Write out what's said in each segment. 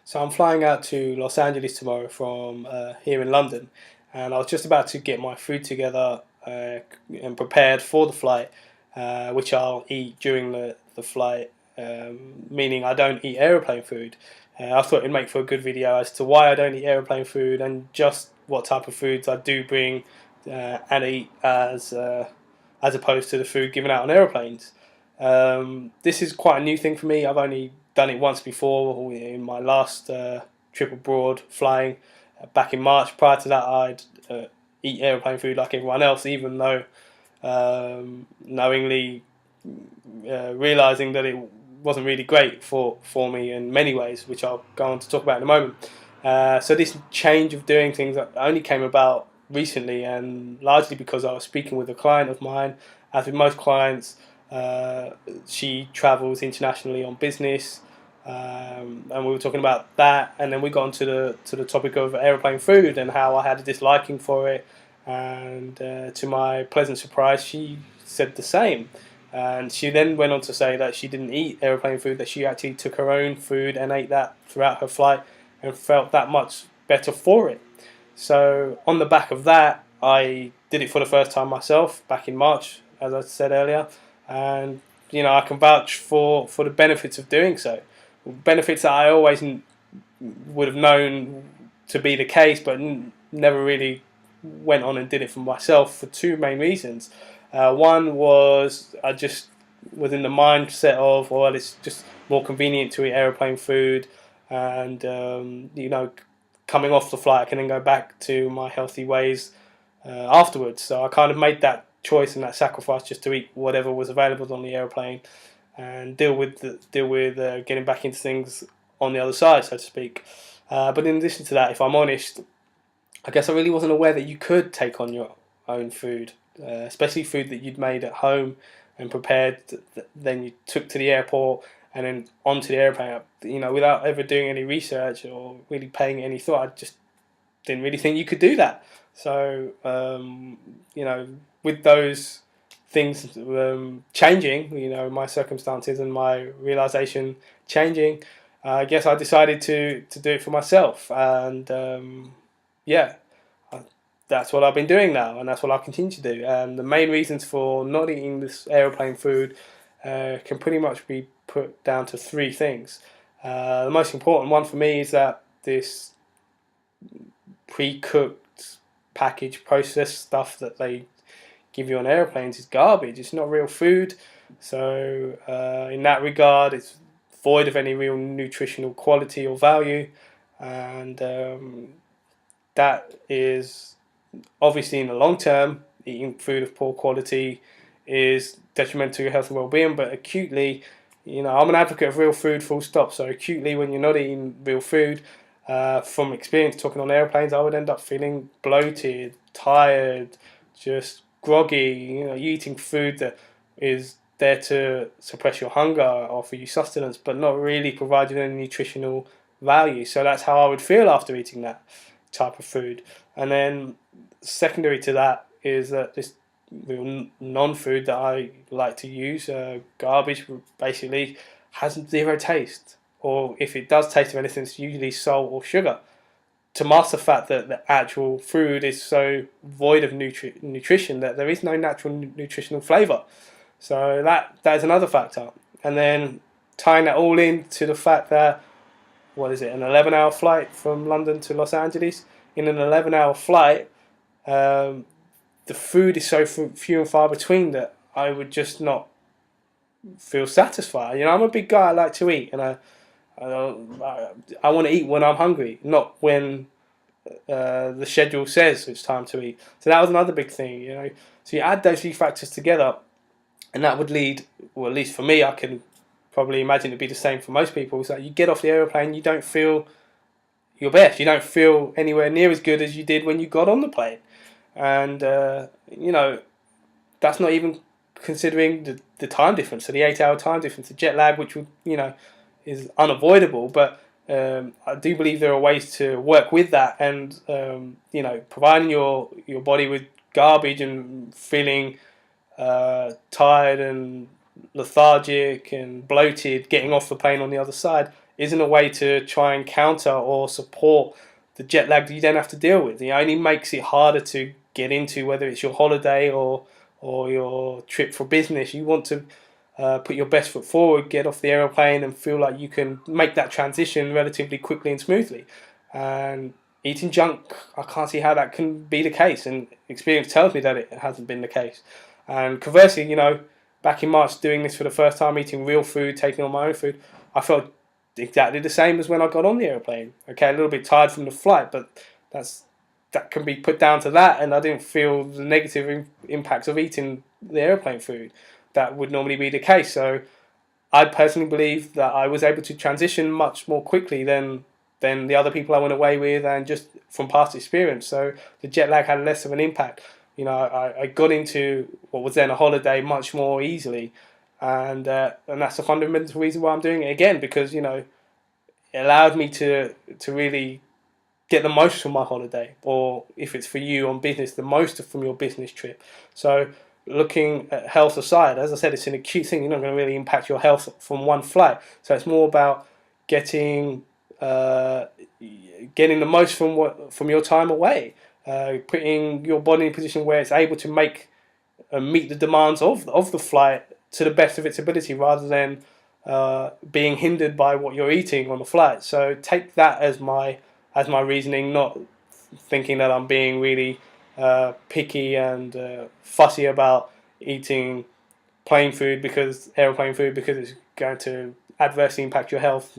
So I'm flying out to Los Angeles tomorrow from here in London, and I was just about to get my food together and prepared for the flight, which I'll eat during the flight, meaning I don't eat aeroplane food. I thought it'd make for a good video as to why I don't eat aeroplane food and just what type of foods I do bring and eat as opposed to the food given out on aeroplanes. This is quite a new thing for me. I've only done it once before in my last trip abroad flying back in March. Prior to that, I'd eat aeroplane food like everyone else, even though knowingly realizing that it wasn't really great for me in many ways, which I'll go on to talk about in a moment. So this change of doing things only came about recently, and largely because I was speaking with a client of mine. As with most clients, she travels internationally on business, and we were talking about that, and then we got onto the topic of aeroplane food and how I had a disliking for it, and to my pleasant surprise, she said the same. And she then went on to say that she didn't eat aeroplane food, that she actually took her own food and ate that throughout her flight and felt that much better for it. So on the back of that, I did it for the first time myself back in March, as I said earlier, and I can vouch for the benefits of doing so. Benefits that I always would have known to be the case, but never really went on and did it for myself for two main reasons. One was I just was in the mindset of, well, it's just more convenient to eat aeroplane food, and coming off the flight, I can then go back to my healthy ways afterwards. So I kind of made that choice and that sacrifice just to eat whatever was available on the aeroplane and deal with getting back into things on the other side, so to speak. But in addition to that, if I'm honest, I guess I really wasn't aware that you could take on your own food, especially food that you'd made at home and prepared, then you took to the airport and then onto the airplane. Without ever doing any research or really paying any thought, I just didn't really think you could do that. So, with those things changing, my circumstances and my realization changing, I guess I decided to do it for myself, and yeah, that's what I've been doing now, and that's what I'll continue to do. And the main reasons for not eating this aeroplane food can pretty much be put down to three things. The most important one for me is that this pre-cooked, packaged, processed stuff that they give you on airplanes is garbage. It's not real food. So in that regard, it's void of any real nutritional quality or value, and that is obviously in the long term, eating food of poor quality is detrimental to your health and well-being. But acutely, I'm an advocate of real food, full stop. So acutely, when you're not eating real food, from experience talking on airplanes, I would end up feeling bloated, tired, just groggy. You're eating food that is there to suppress your hunger, offer you sustenance, but not really provide you any nutritional value. So that's how I would feel after eating that type of food. And then secondary to that is that this real non-food that I like to use, garbage, basically has zero taste, or if it does taste of anything, it's usually salt or sugar. To mask the fact that the actual food is so void of nutrition that there is no natural nutritional flavour. So that is another factor. And then tying that all in to the fact that, what is it, an 11-hour flight from London to Los Angeles? In an 11-hour flight, the food is so few and far between that I would just not feel satisfied. I'm a big guy, I like to eat, and I want to eat when I'm hungry, not when the schedule says it's time to eat. So that was another big thing. So you add those few factors together, and that would lead, well, at least for me, I can probably imagine it'd be the same for most people. So you get off the aeroplane, you don't feel your best. You don't feel anywhere near as good as you did when you got on the plane, and that's not even considering the time difference. So the 8-hour time difference, the jet lag, which would is unavoidable, but I do believe there are ways to work with that, and providing your body with garbage and feeling tired and lethargic and bloated, getting off the plane on the other side isn't a way to try and counter or support the jet lag that you then have to deal with. It only makes it harder to get into, whether it's your holiday or your trip for business. You want to put your best foot forward, get off the aeroplane, and feel like you can make that transition relatively quickly and smoothly. And eating junk, I can't see how that can be the case, and experience tells me that it hasn't been the case. And conversely, back in March, doing this for the first time, eating real food, taking on my own food, I felt exactly the same as when I got on the airplane. Okay, a little bit tired from the flight, but that can be put down to that, and I didn't feel the negative impacts of eating the airplane food. That would normally be the case. So I personally believe that I was able to transition much more quickly than the other people I went away with, and just from past experience. So the jet lag had less of an impact. I got into what was then a holiday much more easily, and that's the fundamental reason why I'm doing it again, because it allowed me to really get the most from my holiday, or if it's for you on business, the most from your business trip. So looking at health aside, as I said, it's an acute thing. You're not going to really impact your health from one flight. So it's more about getting the most from your time away, putting your body in a position where it's able to meet the demands of the flight to the best of its ability, rather than being hindered by what you're eating on the flight. So take that as my reasoning, not thinking that I'm being really picky and fussy about eating airplane food, because it's going to adversely impact your health,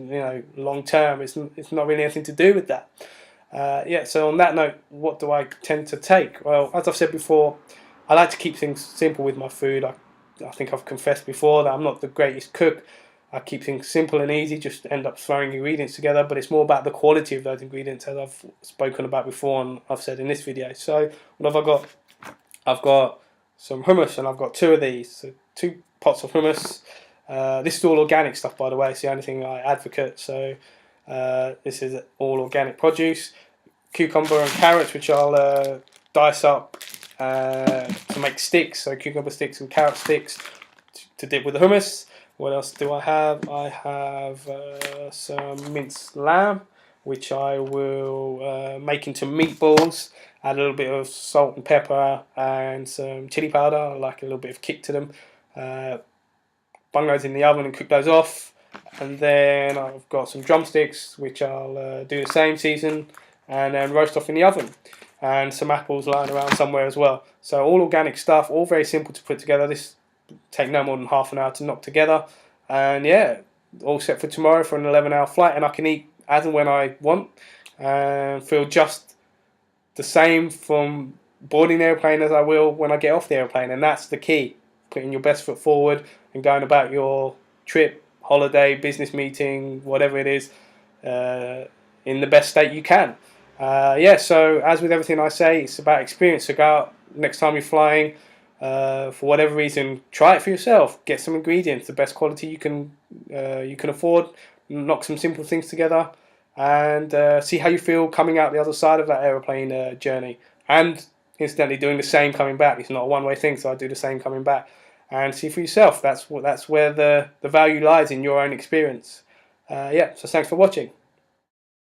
long term. It's not really anything to do with that. So on that note, what do I tend to take? Well, as I've said before, I like to keep things simple with my food. I think I've confessed before that I'm not the greatest cook. I keep things simple and easy, just end up throwing ingredients together, but it's more about the quality of those ingredients, as I've spoken about before and I've said in this video. So what have I got? I've got some hummus, and I've got two of these, so 2 pots of hummus. This is all organic stuff, by the way. It's the only thing I advocate. So this is all organic produce. Cucumber and carrots, which I'll dice up to make sticks. So cucumber sticks and carrot sticks to dip with the hummus. What else do I have? I have some minced lamb, which I will make into meatballs. Add a little bit of salt and pepper and some chili powder. I like a little bit of kick to them. Bung those in the oven and cook those off. And then I've got some drumsticks, which I'll do the same, season, and then roast off in the oven. And some apples lying around somewhere as well. So all organic stuff, all very simple to put together. This take no more than half an hour to knock together, and all set for tomorrow for an 11-hour flight, and I can eat as and when I want and feel just the same from boarding the airplane as I will when I get off the airplane. And that's the key, putting your best foot forward and going about your trip, holiday, business meeting, whatever it is, in the best state you can. So as with everything I say, it's about experience. So go out next time you're flying, for whatever reason, try it for yourself. Get some ingredients, the best quality you can afford. Knock some simple things together, and see how you feel coming out the other side of that aeroplane journey. And incidentally, doing the same coming back. It's not a one-way thing, so I do the same coming back. And see for yourself. That's where the value lies, in your own experience. So thanks for watching.